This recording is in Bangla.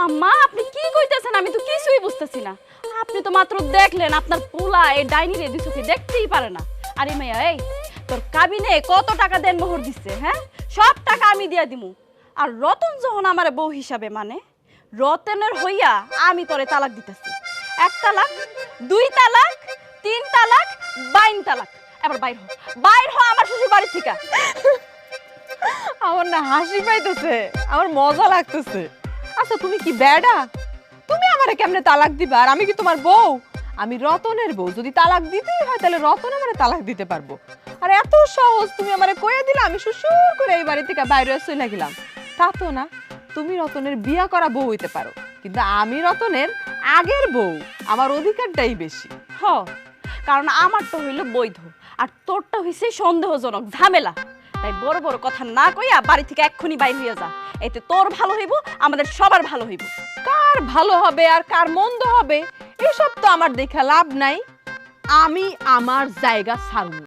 আম্মা আপনি কি কইতেছেন? আমি তো কিছুই বুঝতেছি না। আপনি তো মাত্র দেখলেন আপনার পোলা এই ডাইনি রে দুই চোখে দেখতেই পারে না। আরে মাইয়া এই তোর কাবিনে কত টাকা দেন মোহর দিচ্ছে? হ্যাঁ, সব টাকা আমি দিয়া দিমু। আর রতন যখন আমার বউ হিসাবে মানে, রতনের হইয়া আমি তোরে তালাক দিতেছি। 1 তালাক, 2 তালাক, 3 তালাক, 22 তালাক। এবার বাইর হ, বাইর হ আমার শ্বশুর বাড়ি থেকে। আমার না হাসি পাইতেছে, আমার মজা লাগতেছে। আচ্ছা তুমি কি বেডা? তুমি আমারে কেমনে তালাক দিবা? আর আমি কি তোমার বউ? আমি রতনের বউ, যদি তালাক দিতেই হয় তাহলে রতন আমারে তালাক দিতে পারবো। আর এত সহজ তুমি আমারে কইয়া দিলা, আমি সুসুর করে এই বাড়ি থেকে বাইরে চলে গেলাম। তা তো না, তুমি রতনের বিয়া করা বউ হইতে পারো, কিন্তু আমি রতনের আগের বউ, আমার অধিকারটাই বেশি। হ, কারণ আমারটা হইল বৈধ আর তোরটা হইছে সন্দেহজনক ঝামেলা। তাই বড় বড় কথা না কইয়া বাড়ি থেকে এক্ষুনি বাইর হইয়া যা। এতে তোর ভালো হইব, আমাদের সবার ভালো হইব। কার ভালো হবে আর কার মন্দ হবে এসব তো আমার দেখা লাভ নাই। আমি আমার জায়গা ছাড়ব।